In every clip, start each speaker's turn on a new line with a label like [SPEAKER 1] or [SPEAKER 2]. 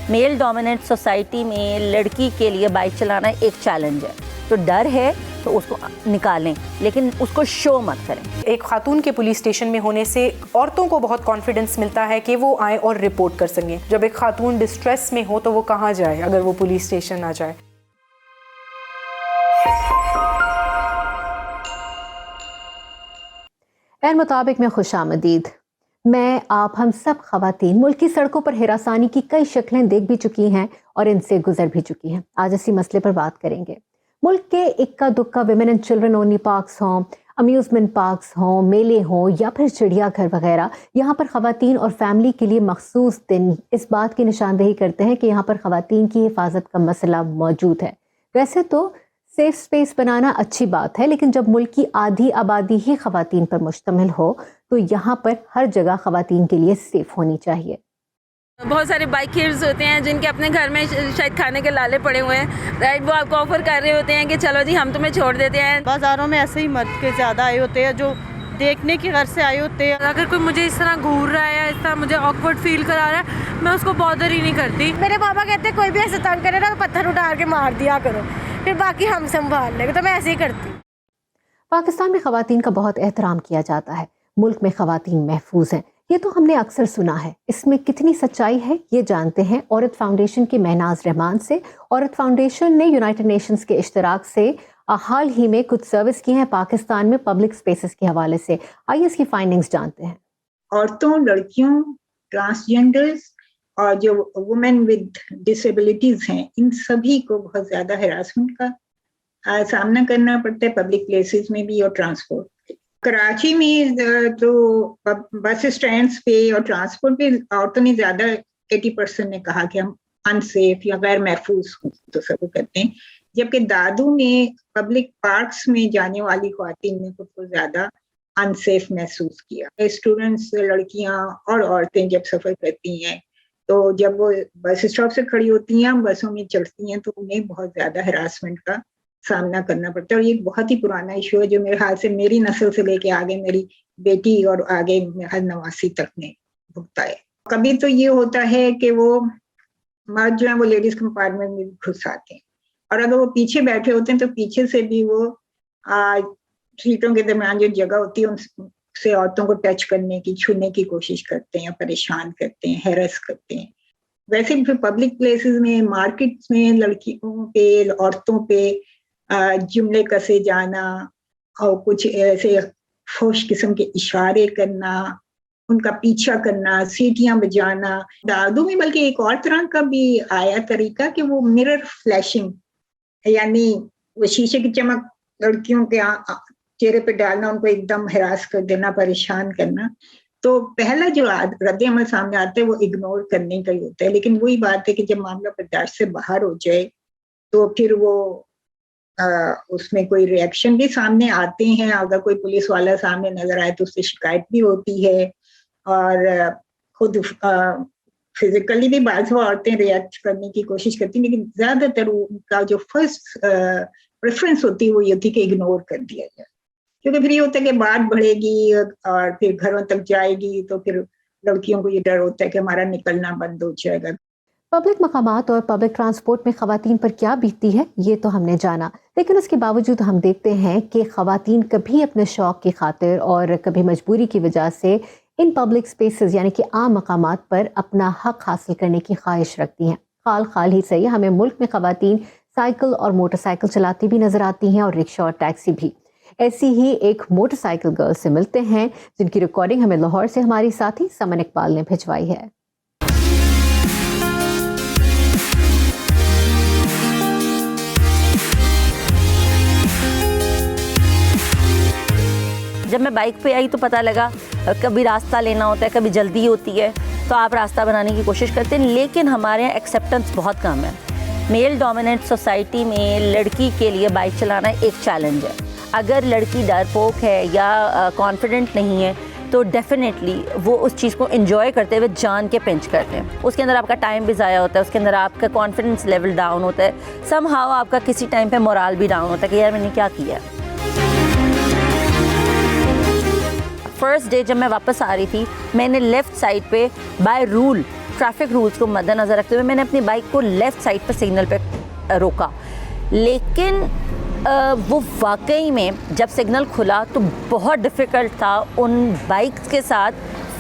[SPEAKER 1] Male dominant society में लड़की के लिए बाइक चलाना एक चैलेंज है, तो डर है तो उसको निकालें, लेकिन उसको शो मत करें।
[SPEAKER 2] एक खातून के पुलिस स्टेशन में होने से औरतों को बहुत कॉन्फिडेंस मिलता है कि वो आए और रिपोर्ट कर सकें। जब एक खातून डिस्ट्रेस में हो तो वो कहाँ जाए अगर वो पुलिस स्टेशन ना जाए।
[SPEAKER 3] एन मुताबिक में खुशामदीद। मैं, आप, हम सब खवातीन मुल्क की सड़कों पर हिरासानी की कई शक्लें देख भी चुकी हैं और इनसे गुजर भी चुकी हैं। आज इसी मसले पर बात करेंगे। मुल्क के इक्का दुक्का women and children only parks हों, अम्यूजमेंट पार्क्स हों, मेले हों या फिर चिड़ियाघर वगैरह, यहाँ पर खवातीन और फैमिली के लिए मखसूस दिन इस बात की निशानदेही करते हैं कि यहाँ पर खवातीन की हिफाजत का मसला मौजूद है। वैसे तो सेफ स्पेस बनाना अच्छी बात है, लेकिन जब मुल्क की आधी आबादी ही खवातीन पर मुश्तमिल हो तो यहाँ पर हर जगह खवातीन के लिए सेफ होनी चाहिए।
[SPEAKER 4] बहुत सारे बाइकर्स होते हैं जिनके अपने घर में शायद खाने के लाले पड़े हुए हैं, राइट, वो आपको ऑफर कर रहे होते हैं कि चलो जी हम तुम्हें छोड़ देते हैं।
[SPEAKER 5] बाज़ारों में ऐसे ही मर्द के ज़्यादा आए होते हैं जो देखने की गर्ज से आए होते हैं।
[SPEAKER 4] अगर कोई मुझे इस तरह घूर रहा है या इस तरह मुझे ऑकवर्ड फील करा रहा है, मैं उसको बॉदर ही नहीं करती।
[SPEAKER 6] मेरे पापा कहते कोई भी ऐसे तंग करे ना तो पत्थर उठा के मार दिया करो, फिर बाकी हम संभाल लेंगे, तो मैं ऐसे ही करती।
[SPEAKER 3] पाकिस्तान में खवातीन का बहुत एहतराम किया जाता है। मुल्क में खवातीन महफूज हैं, ये तो हमने अक्सर सुना है। इसमें कितनी सच्चाई है ये जानते हैं औरत फाउंडेशन के महनाज रहमान से। औरत फाउंडेशन ने यूनाइटेड नेशंस के इश्तराक से हाल ही में कुछ सर्विस की हैं पाकिस्तान में पब्लिक स्पेसेस के हवाले से। आइए इसकी फाइंडिंग्स जानते हैं।
[SPEAKER 7] औरतों, लड़कियों, ट्रांसजेंडर्स और जो वुमेन विद डिसेबिलिटीज हैं, इन सभी को बहुत ज्यादा हैरासमेंट का सामना करना पड़ता है पब्लिक प्लेसेस में भी और ट्रांसपोर्ट। कराची में तो बस स्टैंड्स पे और ट्रांसपोर्ट पे औरतों ने ज्यादा 80% ने कहा कि हम अनसेफ या गैर महफूज तो सब करते हैं, जबकि दादू में पब्लिक पार्क्स में जाने वाली ख्वातीन ने खुद को ज्यादा अनसेफ महसूस किया। स्टूडेंट्स, लड़कियां और औरतें जब सफर करती हैं तो जब वो बस स्टॉप से खड़ी होती हैं, बसों में चढ़ती हैं, तो उन्हें बहुत ज्यादा हरासमेंट का सामना करना पड़ता है। और ये एक बहुत ही पुराना इशू है जो मेरे ख्याल से मेरी नस्ल से लेके आगे मेरी बेटी और आगे मेरे नवासी तक ने भुगता है। कभी तो ये होता है कि वो मर्द जो है वो लेडीज कंपार्टमेंट में घुस आते हैं और अगर वो पीछे बैठे होते हैं तो पीछे से भी वो सीटों के दरमियान जो जगह होती है उनसे औरतों को टच करने की, छूने की कोशिश करते हैं, परेशान करते हैं, हैरेस करते हैं। वैसे भी पब्लिक प्लेसेस में, मार्केट्स में लड़कियों पे, औरतों पे जुमले कसे जाना और कुछ ऐसे फोश किस्म के इशारे करना, उनका पीछा करना, सीटियां बजाना। दादू में बल्कि एक और तरह का भी आया तरीका कि वो मिरर फ्लैशिंग, यानी वो शीशे की चमक लड़कियों के चेहरे पे डालना, उनको एकदम हरास कर देना, परेशान करना। तो पहला जो रद्द-ए-अमल सामने आता है वो इग्नोर करने का ही होता है, लेकिन वही बात है कि जब मामला बर्दाश्त से बाहर हो जाए तो फिर वो उसमें कोई रिएक्शन भी सामने आते हैं। अगर कोई पुलिस वाला सामने नजर आए तो उससे शिकायत भी होती है और खुद फिजिकली भी बाज़ औरतें रिएक्ट करने की कोशिश करती हैं, लेकिन ज्यादातर उनका जो फर्स्ट प्रेफरेंस होती है वो ये होती है कि इग्नोर कर दिया जाए, क्योंकि फिर ये होता है कि बात बढ़ेगी और फिर घरों तक जाएगी, तो फिर लड़कियों को ये डर होता है कि हमारा निकलना बंद हो जाएगा।
[SPEAKER 3] पब्लिक मकामात और पब्लिक ट्रांसपोर्ट में खवातीन पर क्या बीतती है ये तो हमने जाना, लेकिन उसके बावजूद हम देखते हैं कि खवातीन कभी अपने शौक की खातिर और कभी मजबूरी की वजह से इन पब्लिक स्पेसेस यानी कि आम मकामात पर अपना हक हासिल करने की ख्वाहिश रखती हैं। खाल ही सही, हमें मुल्क में खवातीन साइकिल और मोटरसाइकिल चलाती भी नजर आती हैं और रिक्शा और टैक्सी भी। ऐसी ही एक मोटरसाइकिल गर्ल से मिलते हैं जिनकी रिकॉर्डिंग हमें लाहौर से हमारी साथी समन इकबाल ने भिजवाई है।
[SPEAKER 1] जब मैं बाइक पे आई तो पता लगा कभी रास्ता लेना होता है, कभी जल्दी होती है तो आप रास्ता बनाने की कोशिश करते हैं, लेकिन हमारे यहाँ एक्सेप्टेंस बहुत कम है। मेल डोमिनेंट सोसाइटी में लड़की के लिए बाइक चलाना एक चैलेंज है। अगर लड़की डरपोक है या कॉन्फिडेंट नहीं है तो डेफिनेटली वो उस चीज़ को एंजॉय करते हुए जान के पिंच करते हैं। उसके अंदर आपका टाइम भी ज़ाया होता है, उसके अंदर आपका कॉन्फिडेंस लेवल डाउन होता है, समहाउ आपका किसी टाइम पे मोराल भी डाउन होता है कि यार मैंने क्या किया। फर्स्ट डे जब मैं वापस आ रही थी, मैंने लेफ़्ट साइड पे बाय रूल ट्रैफिक रूल्स को मद्देनज़र रखते हुए मैंने अपनी बाइक को लेफ़्ट साइड पर सिग्नल पे रोका, लेकिन वो वाकई में जब सिग्नल खुला तो बहुत डिफ़िकल्ट था उन बाइक्स के साथ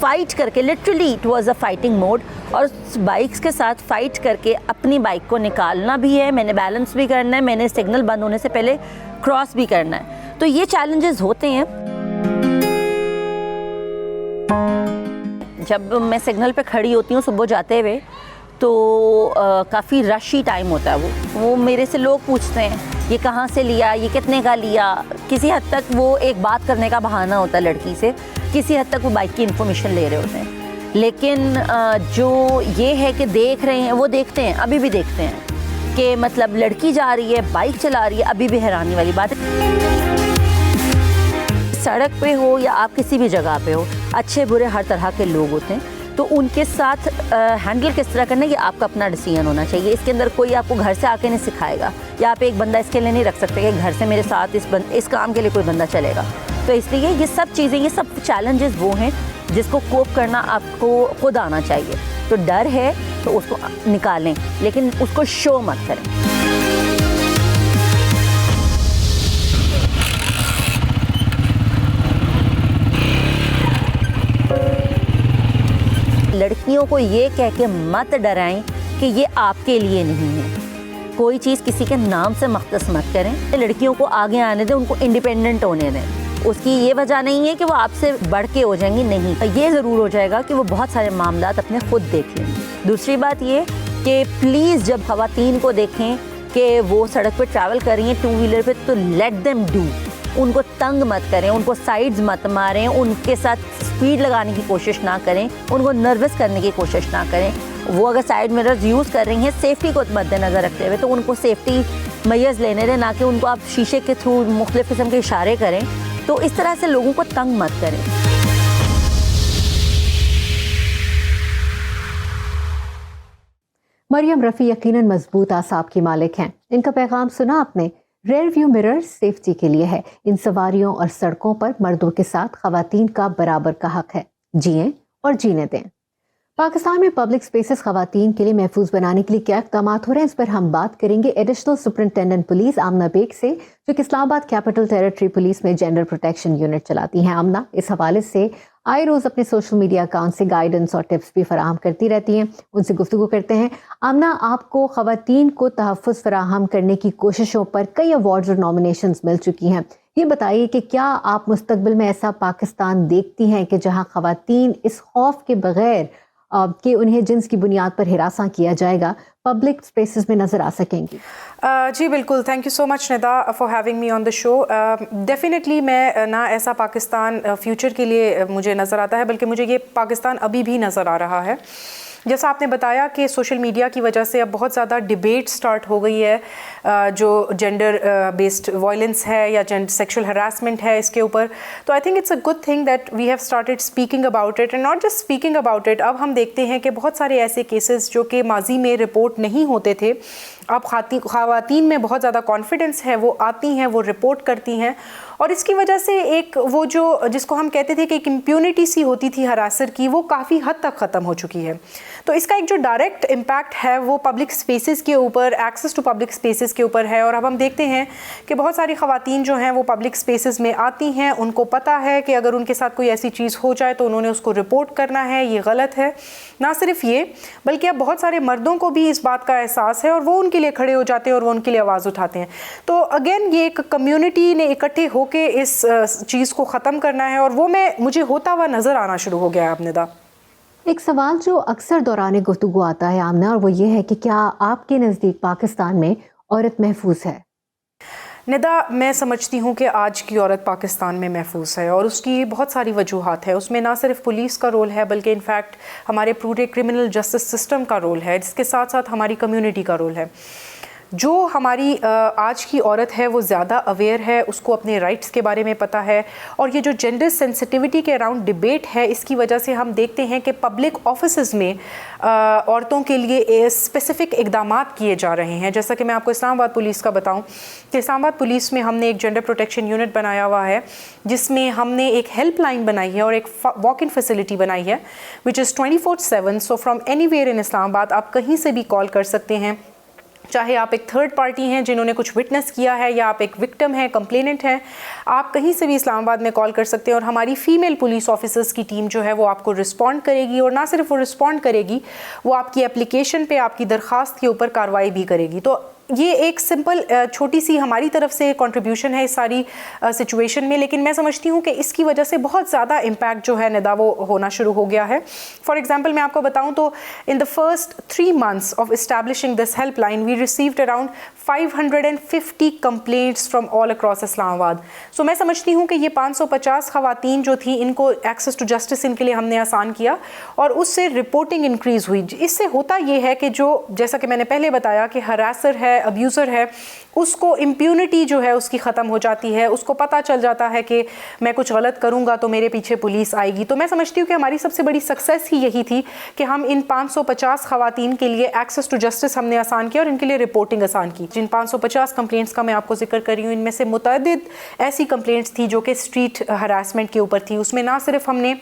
[SPEAKER 1] फ़ाइट करके, literally it was a fighting mode, और उस बाइक्स के साथ फ़ाइट करके अपनी बाइक को निकालना भी है, मैंने बैलेंस भी करना है, मैंने सिग्नल बंद होने से पहले क्रॉस भी करना है। तो ये चैलेंजेस होते हैं। जब मैं सिग्नल पे खड़ी होती हूँ सुबह जाते हुए तो काफ़ी रशी टाइम होता है वो मेरे से लोग पूछते हैं ये कहाँ से लिया, ये कितने का लिया। किसी हद तक वो एक बात करने का बहाना होता है लड़की से, किसी हद तक वो बाइक की इन्फॉर्मेशन ले रहे होते हैं, लेकिन जो ये है कि देख रहे हैं वो देखते हैं, अभी भी देखते हैं कि मतलब लड़की जा रही है, बाइक चला रही है, अभी भी हैरानी वाली बात है। सड़क पे हो या आप किसी भी जगह पे हो, अच्छे बुरे हर तरह के लोग होते हैं, तो उनके साथ हैंडल किस तरह करना ये आपका अपना डिसीजन होना चाहिए। इसके अंदर कोई आपको घर से आके नहीं सिखाएगा, या आप एक बंदा इसके लिए नहीं रख सकते कि घर से मेरे साथ इस काम के लिए कोई बंदा चलेगा। तो इसलिए ये सब चीज़ें, ये सब चैलेंजेस वो हैं जिसको कोप करना आपको खुद आना चाहिए। तो डर है तो उसको निकालें, लेकिन उसको शो मत करें। लड़कियों को ये कह के मत डराएं कि ये आपके लिए नहीं है। कोई चीज़ किसी के नाम से मख्तस मत करें। लड़कियों को आगे आने दें, उनको इंडिपेंडेंट होने दें। उसकी ये वजह नहीं है कि वो आपसे बढ़ के हो जाएंगी, नहीं, ये ज़रूर हो जाएगा कि वो बहुत सारे मामलात अपने खुद देख लेंगी। दूसरी बात ये कि प्लीज़ जब ख़वातीन को देखें कि वो सड़क पर ट्रैवल कर रही हैं टू व्हीलर पर, तो लेट देम डू। उनको तंग मत करें, उनको साइड्स मत मारें, उनके साथ स्पीड लगाने की कोशिश ना करें, उनको नर्वस करने की कोशिश ना करें। वो अगर साइड मिरर्स यूज़ कर रही हैं सेफ्टी को मद्देनज़र रखते हुए, तो उनको सेफ्टी मैयर्स लेने दें, ना कि उनको आप शीशे के थ्रू मुख्तलिफ़ किस्म के इशारे करें। तो इस तरह से लोगों को तंग मत करें।
[SPEAKER 3] मरियम रफ़ी यकीनन मजबूत आसाब की मालिक हैं। इनका पैगाम सुना आपने? रेयर व्यू मिरर सेफ्टी के लिए है। इन सवारियों और सड़कों पर मर्दों के साथ खवातीन का बराबर का हक है, जिएं और जीने दें। पाकिस्तान में पब्लिक स्पेसेस खवातीन के लिए महफूज बनाने के लिए क्या इक़दाम हो रहे हैं, इस पर हम बात करेंगे एडिशनल सुपरिटेंडेंट पुलिस आमना बेग से, जो कि इस्लामाबाद कैपिटल टेरिटरी पुलिस में जेंडर प्रोटेक्शन यूनिट चलाती हैं। आमना इस हवाले से आए रोज़ अपने सोशल मीडिया अकाउंट से गाइडेंस और टिप्स भी फराहम करती रहती हैं। उनसे गुफ्तगू करते हैं। आमना, आपको ख़वातीन को तहफ़्फ़ुज़ फराहम करने की कोशिशों पर कई अवार्ड्स और नॉमिनेशंस मिल चुकी हैं। ये बताइए कि क्या आप मुस्तकबिल में ऐसा पाकिस्तान देखती हैं कि जहाँ ख़वातीन इस खौफ के बग़ैर कि उन्हें जिन्स की बुनियाद पर हिरासा किया जाएगा पब्लिक स्पेसेस में नज़र आ सकेंगी?
[SPEAKER 2] जी बिल्कुल, thank you so much Nida for having me on the show. Definitely मैं ना ऐसा पाकिस्तान फ्यूचर के लिए मुझे नज़र आता है, बल्कि मुझे ये पाकिस्तान अभी भी नज़र आ रहा है। जैसा आपने बताया कि सोशल मीडिया की वजह से अब बहुत ज़्यादा डिबेट स्टार्ट हो गई है, जो जेंडर बेस्ड वायलेंस है या सेक्सुअल हरासमेंट है, इसके ऊपर। तो I think it's a good thing that we have started speaking about it, and not just speaking about it. अब हम देखते हैं कि बहुत सारे ऐसे केसेस जो कि माजी में रिपोर्ट नहीं होते थे, अब ख़वातीन में बहुत ज़्यादा कॉन्फिडेंस है, वो आती हैं, वो रिपोर्ट करती हैं, और इसकी वजह से एक वो जो जिसको हम कहते थे कि एक इम्प्यूनिटी सी होती थी हरासर की, वो काफ़ी हद तक ख़त्म हो चुकी है। तो इसका एक जो डायरेक्ट इम्पैक्ट है वो पब्लिक स्पेसेस के ऊपर, एक्सेस टू पब्लिक स्पेसेस के ऊपर है। और अब हम देखते हैं कि बहुत सारी ख़वातीन जो हैं वो पब्लिक स्पेसेस में आती हैं, उनको पता है कि अगर उनके साथ कोई ऐसी चीज़ हो जाए तो उन्होंने उसको रिपोर्ट करना है, ये गलत है। ना सिर्फ ये, बल्कि अब बहुत सारे मर्दों को भी इस बात का एहसास है और वो उनके लिए खड़े हो जाते हैं और वो उनके लिए आवाज़ उठाते हैं। तो अगेन ये एक कम्युनिटी ने इकट्ठे होकर इस चीज़ को ख़त्म करना है, और वो मुझे होता हुआ नज़र आना शुरू हो गया है। आपने
[SPEAKER 3] एक सवाल जो अक्सर दौरान गुफ्तगू आता है आमना, और वो ये है कि क्या आपके नज़दीक पाकिस्तान में औरत महफूज है?
[SPEAKER 2] निदा, मैं समझती हूँ कि आज की औरत पाकिस्तान में महफूज है, और उसकी बहुत सारी वजूहात है। उसमें ना सिर्फ पुलिस का रोल है, बल्कि इनफैक्ट हमारे पूरे क्रिमिनल जस्टिस सिस्टम का रोल है, जिसके साथ साथ हमारी कम्युनिटी का रोल है। जो हमारी आज की औरत है वो ज़्यादा अवेयर है, उसको अपने राइट्स के बारे में पता है, और ये जो जेंडर सेंसिटिविटी के अराउंड डिबेट है, इसकी वजह से हम देखते हैं कि पब्लिक ऑफिसेज में औरतों के लिए स्पेसिफिक इकदाम किए जा रहे हैं। जैसा कि मैं आपको इस्लामाबाद पुलिस का बताऊं कि इस्लामाबाद पुलिस में हमने एक जेंडर प्रोटेक्शन यूनिट बनाया हुआ है, जिसमें हमने एक हेल्पलाइन बनाई है और एक वॉक इन फैसिलिटी बनाई है which is 24/7। So from anywhere in Islamabad आप कहीं से भी कॉल कर सकते हैं, चाहे आप एक थर्ड पार्टी हैं जिन्होंने कुछ विटनेस किया है या आप एक विक्टिम हैं, कंप्लेनेंट हैं, आप कहीं से भी इस्लामाबाद में कॉल कर सकते हैं और हमारी फ़ीमेल पुलिस ऑफिसर्स की टीम जो है वो आपको रिस्पॉन्ड करेगी, और ना सिर्फ वो रिस्पॉन्ड करेगी, वो आपकी एप्लीकेशन पे, आपकी दरख्वास्त के ऊपर कार्रवाई भी करेगी। तो ये एक सिंपल छोटी सी हमारी तरफ से कंट्रीब्यूशन है इस सारी सिचुएशन में, लेकिन मैं समझती हूँ कि इसकी वजह से बहुत ज़्यादा इम्पैक्ट जो है निदा वो होना शुरू हो गया है। फॉर एग्जांपल मैं आपको बताऊँ तो in the first 3 months of establishing this helpline we received around 550 complaints from all across Islamabad. So मैं समझती हूँ कि ये 550 खवातीन जो थी, इनको एक्सेस टू जस्टिस इनके लिए हमने आसान किया और उससे रिपोर्टिंग इंक्रीज़ हुई। इससे होता ये है कि जो, जैसा कि मैंने पहले बताया कि हरासर है, अब्यूज़र है, उसको इम्प्यूनिटी जो है उसकी ख़त्म हो जाती है, उसको पता चल जाता है कि मैं कुछ गलत करूँगा तो मेरे पीछे पुलिस आएगी। तो मैं समझती हूँ कि हमारी सबसे बड़ी सक्सेस ही यही थी कि हम इन 550 खवातीन के लिए एक्सेस टू जस्टिस हमने आसान किया और इनके लिए रिपोर्टिंग आसान की। जिन 550 कंप्लेंट्स का मैं आपको जिक्र कर रही हूँ, इनमें से मुतअद्दिद ऐसी कंप्लेंट्स थी जो कि स्ट्रीट हरासमेंट के ऊपर थी। उसमें ना सिर्फ हमने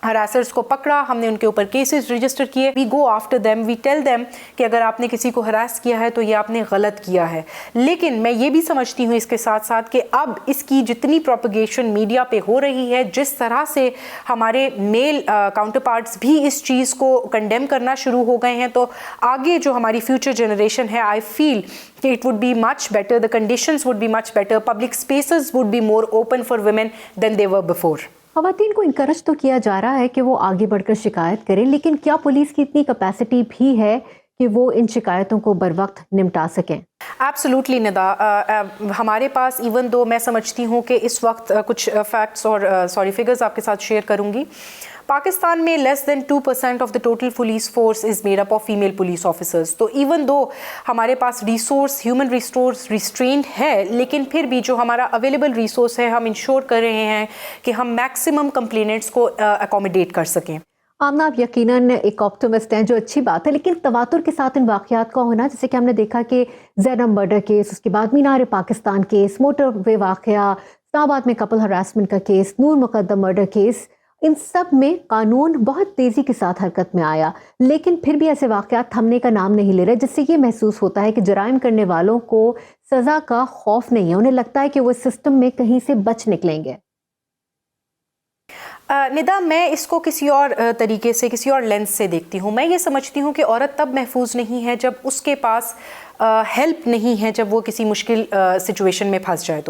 [SPEAKER 2] हरासर्स को पकड़ा, हमने उनके ऊपर केसेस रजिस्टर किए। We go after them, we tell them कि अगर आपने किसी को हरास किया है तो ये आपने गलत किया है। लेकिन मैं ये भी समझती हूँ इसके साथ साथ कि अब इसकी जितनी प्रोपगेशन मीडिया पे हो रही है, जिस तरह से हमारे मेल काउंटर पार्ट्स भी इस चीज़ को कंडेम करना शुरू हो गए हैं, तो आगे जो हमारी फ्यूचर जनरेशन है, आई फील कि it would be much better, the conditions would be much better, public spaces would be more open for women than they were before.
[SPEAKER 3] खवातीन को इनकरेज तो किया जा रहा है कि वो आगे बढ़कर शिकायत करें, लेकिन क्या पुलिस की इतनी कैपेसिटी भी है कि वो इन शिकायतों को बर वक्त निपटा सकें?
[SPEAKER 2] एब्सोल्युटली निदा, हमारे पास इवन दो मैं समझती हूँ कि इस वक्त कुछ फैक्ट्स और फिगर्स आपके साथ शेयर करूँगी। पाकिस्तान में less than 2% of the total police force is made up of female police officers. तो इवन दो हमारे पास रिसोर्स, ह्यूमन रिसोर्स रिस्ट्रेंड है, लेकिन फिर भी जो हमारा अवेलेबल रिसोर्स है, हम इंश्योर कर रहे हैं कि हम मैक्सिमम कंप्लेनेंट्स को अकोमोडेट कर सकें।
[SPEAKER 3] आमना, आप यकीनन एक ऑप्टिमिस्ट हैं, जो अच्छी बात है, लेकिन तवातुर के साथ इन वाक़यात का होना, जैसे कि हमने देखा कि ज़ैनब मर्डर केस, उसके बाद मीनार पाकिस्तान केस, मोटरवे वाक़या, इस्लामाबाद में कपल हरासमेंट का केस, नूर मुकद्दम मर्डर केस, इन सब में कानून बहुत तेज़ी के साथ हरकत में आया, लेकिन फिर भी ऐसे वाक़यात थमने का नाम नहीं ले रहे, जिससे ये महसूस होता है कि जराइम करने वालों को सज़ा का खौफ नहीं है। उन्हें लगता है कि वो इस सिस्टम में कहीं से बच निकलेंगे।
[SPEAKER 2] निदा, मैं इसको किसी और तरीके से, किसी और लेंस से देखती हूँ। मैं ये समझती हूँ कि औरत तब महफूज नहीं है जब उसके पास हेल्प नहीं है, जब वो किसी मुश्किल सिचुएशन में फंस जाए।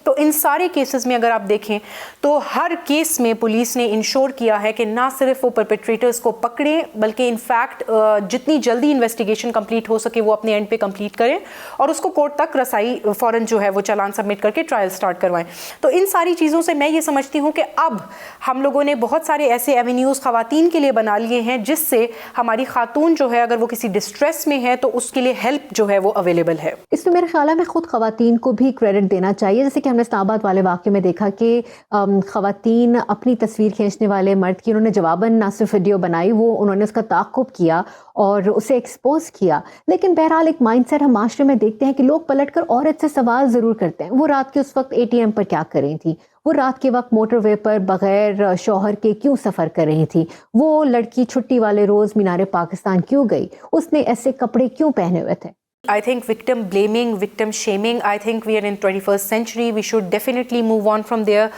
[SPEAKER 2] तो इन सारे केसेस में अगर आप देखें तो हर केस में पुलिस ने इंश्योर किया है कि ना सिर्फ वो परपेट्रेटर्स को पकड़ें, बल्कि इनफैक्ट जितनी जल्दी इन्वेस्टिगेशन कंप्लीट हो सके वो अपने एंड पे कंप्लीट करें और उसको कोर्ट तक रसाई फ़ौरन जो है वो चालान सबमिट करके ट्रायल स्टार्ट करवाएं। तो इन सारी चीज़ों से मैं ये समझती हूँ कि अब हम लोगों ने बहुत सारे ऐसे एवेन्यूज़ ख़वातीन के लिए बना लिए हैं, जिससे हमारी खातून जो है अगर वो किसी डिस्ट्रेस में है तो उसके लिए हेल्प जो है वो अवेलेबल है।
[SPEAKER 3] इसमें मेरे ख्याल में खुद खवातीन को भी क्रेडिट देना चाहिए। जैसे कि हमने इस्लामाबाद वाले वाक़े में देखा कि खवातीन अपनी तस्वीर खींचने वाले मर्द की उन्होंने जवाबन ना सिर्फ वीडियो बनाई, वो उन्होंने उसका ताक़ुब किया और उसे एक्सपोज किया। लेकिन बहरहाल एक माइंडसेट हम माशरे में देखते हैं कि लोग पलटकर औरत से सवाल ज़रूर करते हैं, वो रात के उस वक्त ATM पर क्या कर रही थी, वो रात के वक्त मोटरवे पर बगैर शौहर के क्यों सफ़र कर रही थी, वो लड़की छुट्टी वाले रोज़ मीनार पाकिस्तान क्यों गई, उसने ऐसे कपड़े क्यों पहने हुए थे।
[SPEAKER 2] I think victim blaming, victim shaming, I think we are in 21st century, we should definitely move on from there.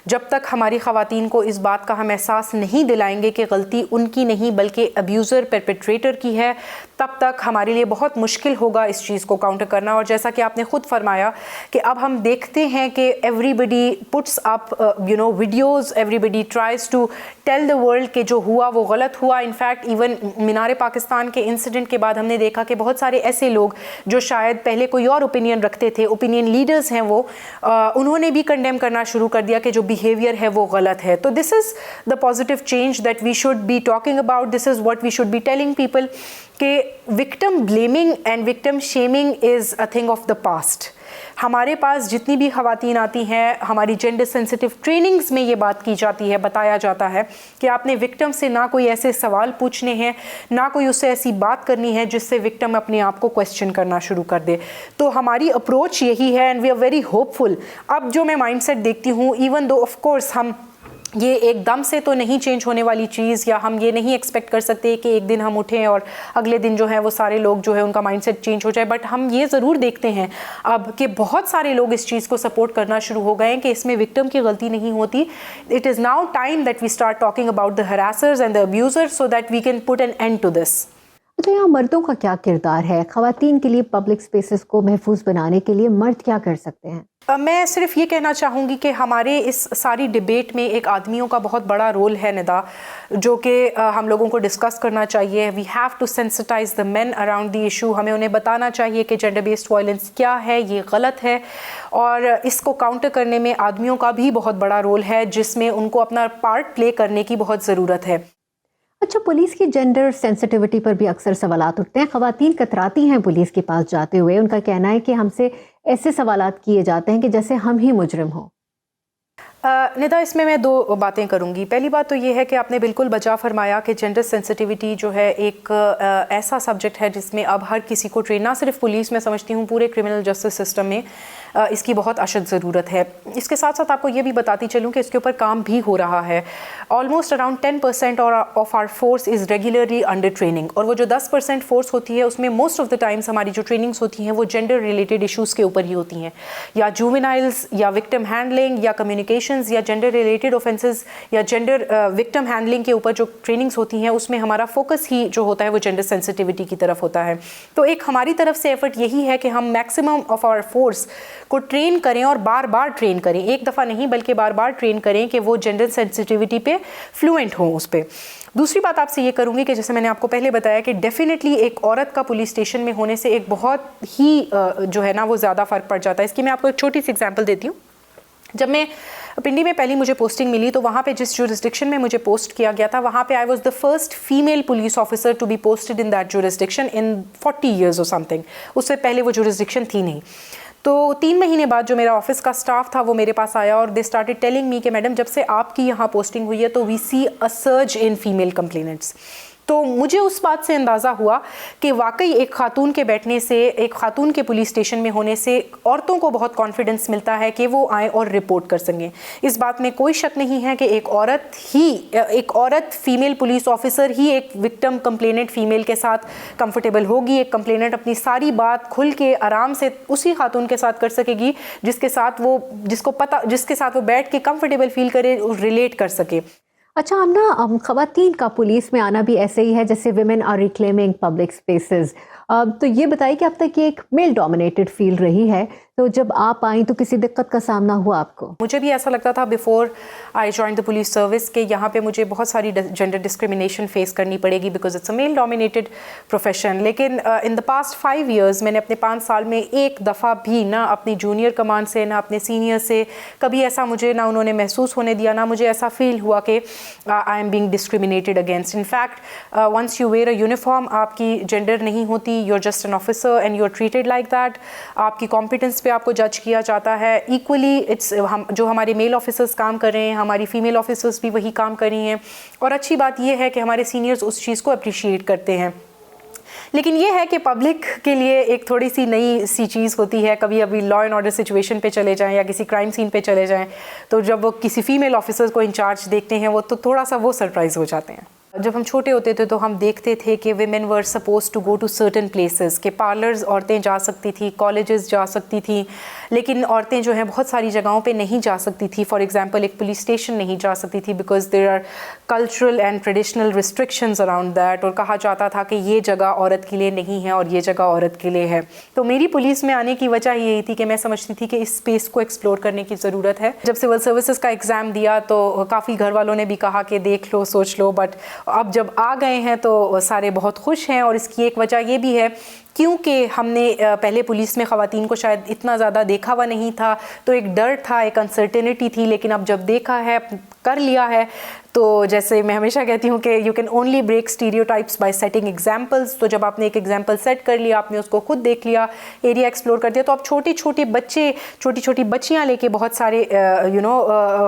[SPEAKER 2] जब तक हमारी ख़वातीन को इस बात का हम एहसास नहीं दिलाएंगे कि गलती उनकी नहीं बल्कि अब्यूज़र परपेट्रेटर की है, तब तक हमारे लिए बहुत मुश्किल होगा इस चीज़ को काउंटर करना। और जैसा कि आपने ख़ुद फरमाया कि अब हम देखते हैं कि everybody puts up videos, everybody tries to tell the world कि जो हुआ वो गलत हुआ। इनफैक्ट इवन मीनार पाकिस्तान के इंसिडेंट के बाद हमने देखा कि बहुत सारे ऐसे लोग जो शायद पहले कोई और ओपिनियन रखते थे, ओपिनियन लीडर्स हैं वो, उन्होंने भी कंडेम करना शुरू कर दिया कि जो बिहेवियर है वो गलत है। तो this is the positive change that we should be talking about, this is what we should be telling people कि victim blaming and victim shaming is a thing of the past. हमारे पास जितनी भी ख़वातीन आती हैं, हमारी जेंडर सेंसिटिव ट्रेनिंग्स में ये बात की जाती है, बताया जाता है कि आपने विक्टिम से ना कोई ऐसे सवाल पूछने हैं, ना कोई उससे ऐसी बात करनी है जिससे विक्टिम अपने आप को क्वेश्चन करना शुरू कर दे। तो हमारी अप्रोच यही है and we are very hopeful. अब जो मैं माइंडसेट देखती हूँ, इवन दो ऑफ कोर्स हम ये एकदम से तो नहीं चेंज होने वाली चीज़, या हम ये नहीं एक्सपेक्ट कर सकते कि एक दिन हम उठें और अगले दिन जो है वो सारे लोग जो है उनका माइंडसेट चेंज हो जाए, बट हम ये ज़रूर देखते हैं अब कि बहुत सारे लोग इस चीज़ को सपोर्ट करना शुरू हो गए हैं कि इसमें विक्टिम की गलती नहीं होती। It is now time that we start talking about the harassers and the abusers so that we can put an end to this.
[SPEAKER 3] अच्छा, यहाँ मर्दों का क्या किरदार है? ख़वातीन के लिए पब्लिक स्पेसेस को महफूज बनाने के लिए मर्द क्या कर सकते हैं?
[SPEAKER 2] मैं सिर्फ ये कहना चाहूँगी कि हमारे इस सारी डिबेट में एक आदमियों का बहुत बड़ा रोल है निदा, जो कि हम लोगों को डिस्कस करना चाहिए। We have to sensitise the men around the issue. हमें उन्हें बताना चाहिए कि जेंडर बेस्ड वायलेंस क्या है, ये गलत है, और इसको काउंटर करने में आदमियों का भी बहुत बड़ा रोल है, जिसमें उनको अपना पार्ट प्ले करने की बहुत ज़रूरत है।
[SPEAKER 3] अच्छा, पुलिस की जेंडर सेंसिटिविटी पर भी अक्सर सवालात उठते हैं। ख़वातीन कतराती हैं पुलिस के पास जाते हुए। उनका कहना है कि हमसे ऐसे सवालात किए जाते हैं कि जैसे हम ही मुजरिम हों।
[SPEAKER 2] निदा, इसमें मैं दो बातें करूंगी। पहली बात तो ये है कि आपने बिल्कुल बजा फरमाया कि जेंडर सेंसिटिविटी जो है एक ऐसा सब्जेक्ट है जिसमें अब हर किसी को ट्रेन, ना सिर्फ पुलिस में, समझती हूँ पूरे क्रिमिनल जस्टिस सिस्टम में इसकी बहुत अशद ज़रूरत है। इसके साथ साथ आपको ये भी बताती चलूँ कि इसके ऊपर काम भी हो रहा है। Almost around 10% of our force is regularly under training, और वो जो 10% फोर्स होती है उसमें मोस्ट ऑफ द टाइम्स हमारी जो ट्रेनिंग्स होती हैं वो जेंडर रिलेटेड इशूज़ के ऊपर ही होती हैं, या जुवेनाइल्स, या विक्टिम हैंडलिंग, या कम्युनिकेशन, या जेंडर रिलेटेड ऑफेंसेस, या जेंडर विक्टिम हैंडलिंग के ऊपर जो ट्रेनिंग्स होती हैं उसमें हमारा फोकस ही जो होता है वो जेंडर सेंसिटिविटी की तरफ होता है। तो एक हमारी तरफ से एफर्ट यही है कि हम मैक्सिमम ऑफ आवर फोर्स को ट्रेन करें, और बार बार ट्रेन करें, एक दफ़ा नहीं बल्कि बार बार ट्रेन करें कि वो जेंडर सेंसिटिविटी पे फ्लुएंट हों उस पर। दूसरी बात आपसे ये करूँगी कि जैसे मैंने आपको पहले बताया कि डेफिनेटली एक औरत का पुलिस स्टेशन में होने से एक बहुत ही जो है ना वो ज़्यादा फ़र्क पड़ जाता है। इसकी मैं आपको एक छोटी सी एग्जांपल देती हूँ। जब मैं पिंडी में पहली मुझे पोस्टिंग मिली तो वहाँ पे जिस जुरिस्डिक्शन में मुझे पोस्ट किया गया था, वहाँ पे I was the first female police officer to be posted in that jurisdiction in 40 years और समथिंग। उससे पहले वो जुरिस्डिक्शन थी नहीं। तो 3 महीने बाद जो मेरा ऑफिस का स्टाफ था वो मेरे पास आया और दे स्टार्टेड टेलिंग मी कि मैडम जब से आपकी यहाँ पोस्टिंग हुई है तो we see a surge in female complainants. तो मुझे उस बात से अंदाज़ा हुआ कि वाकई एक खातून के बैठने से, एक खातून के पुलिस स्टेशन में होने से औरतों को बहुत कॉन्फिडेंस मिलता है कि वो आएँ और रिपोर्ट कर सकें। इस बात में कोई शक नहीं है कि एक औरत फीमेल पुलिस ऑफिसर ही एक विक्टिम कंप्लेनेंट फीमेल के साथ कंफर्टेबल होगी। एक कंप्लेनेंट अपनी सारी बात खुल के आराम से उसी खातून के साथ कर सकेगी जिसके साथ वो बैठ के कंफर्टेबल फील करे, रिलेट कर सके।
[SPEAKER 3] अच्छा, हम ना ख़वातीन का पुलिस में आना भी ऐसे ही है जैसे women are reclaiming public spaces. तो ये बताइए कि अब तक ये एक मेल डोमिनेटेड फील्ड रही है, तो जब आप आई तो किसी दिक्कत का सामना हुआ आपको?
[SPEAKER 2] मुझे भी ऐसा लगता था before I join the police service कि यहाँ पे मुझे बहुत सारी जेंडर डिस्क्रिमिनेशन फेस करनी पड़ेगी because it's a male dominated profession. लेकिन इन द पास्ट 5 years मैंने अपने 5 साल में एक दफ़ा भी ना अपनी जूनियर कमांड से ना अपने सीनियर से कभी ऐसा मुझे ना उन्होंने महसूस होने दिया, ना मुझे ऐसा फील हुआ कि I am being discriminated against. In fact once you wear a uniform आपकी जेंडर नहीं होती, you are just an officer and you are treated like that. आपकी कॉम्पिटेंस पे आपको जज किया जाता है इक्वली। इट्स हम जो हमारे मेल ऑफिसर्स काम कर रहे हैं, हमारी फीमेल ऑफिसर्स भी वही काम कर रही हैं, और अच्छी बात यह है कि हमारे सीनियर्स उस चीज़ को अप्रिशिएट करते हैं। लेकिन ये है कि पब्लिक के लिए एक थोड़ी सी नई सी चीज़ होती है। कभी अभी लॉ एंड ऑर्डर सिचुएशन पे चले जाएं या किसी क्राइम सीन पे चले जाएं तो जब वो किसी फीमेल ऑफिसर्स को इंचार्ज देखते हैं वो तो थोड़ा सा वो सरप्राइज़ हो जाते हैं। जब हम छोटे होते थे तो हम देखते थे कि women were suppose to go to certain places, के पार्लर्स औरतें जा सकती थी, कॉलेजेस जा सकती थी, लेकिन औरतें जो हैं बहुत सारी जगहों पे नहीं जा सकती थी। फॉर एग्जांपल एक पुलिस स्टेशन नहीं जा सकती थी because there are cultural and traditional restrictions around that, और कहा जाता था कि ये जगह औरत के लिए नहीं है और ये जगह औरत के लिए है। तो मेरी पुलिस में आने की वजह यही थी कि मैं समझती थी कि इस स्पेस को एक्सप्लोर करने की ज़रूरत है। जब सिविल सर्विसेज का एग्ज़ाम दिया तो काफ़ी घर वालों ने भी कहा कि देख लो, सोच लो, बट अब जब आ गए हैं तो सारे बहुत खुश हैं। और इसकी एक वजह ये भी है क्योंकि हमने पहले पुलिस में ख़वातीन को शायद इतना ज़्यादा देखा हुआ नहीं था, तो एक डर था, एक अनसर्टेनिटी थी। लेकिन अब जब देखा है, कर लिया है, तो जैसे मैं हमेशा कहती हूँ कि you can only break stereotypes by setting examples. तो जब आपने एक एग्जाम्पल सेट कर लिया, आपने उसको खुद देख लिया, एरिया एक्सप्लोर कर दिया, तो अब छोटे छोटे बच्चे, छोटी छोटी बच्चियाँ लेके बहुत सारे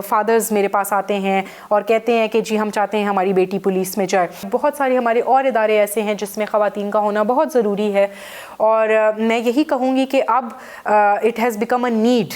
[SPEAKER 2] फादर्स मेरे पास आते हैं और कहते हैं कि जी हम चाहते हैं हमारी बेटी पुलिस में जाए। बहुत सारे हमारे और इदारे ऐसे हैं जिसमें ख़वातीन का होना बहुत ज़रूरी है। और मैं यही कहूँगी कि अब it has become a need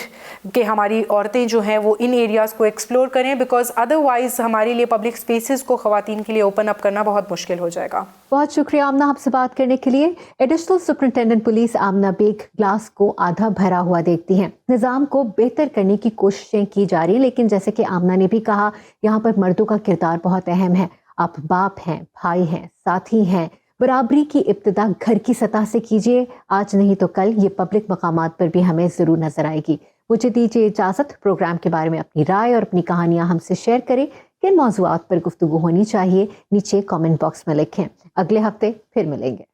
[SPEAKER 2] कि हमारी औरतें जो हैं वो इन एरियाज़ को एक्सप्लोर करें, बिकॉज अदरवाइज़ हमारे लिए पब्लिक स्पेसेस को ख़वातीन के लिए ओपन अप करना बहुत मुश्किल हो जाएगा।
[SPEAKER 3] बहुत शुक्रिया आमना आपसे बात करने के लिए। एडिशनल सुपरिंटेंडेंट पुलिस आमना बेग ग्लास को आधा भरा हुआ देखती हैं। निज़ाम को बेहतर करने की कोशिशें की जा रही हैं, लेकिन जैसे कि आमना ने भी कहा, यहाँ पर मर्दों का किरदार बहुत अहम है। आप बाप हैं, भाई हैं, साथी हैं। बराबरी की इब्तिदा घर की सतह से कीजिए, आज नहीं तो कल ये पब्लिक मकामात पर भी हमें ज़रूर नजर आएगी। मुझे दीजिए इजाज़त। प्रोग्राम के बारे में अपनी राय और अपनी कहानियां हमसे शेयर करें। किन मौज़ूआत पर गुफ्तगू होनी चाहिए नीचे कमेंट बॉक्स में लिखें। अगले हफ्ते फिर मिलेंगे।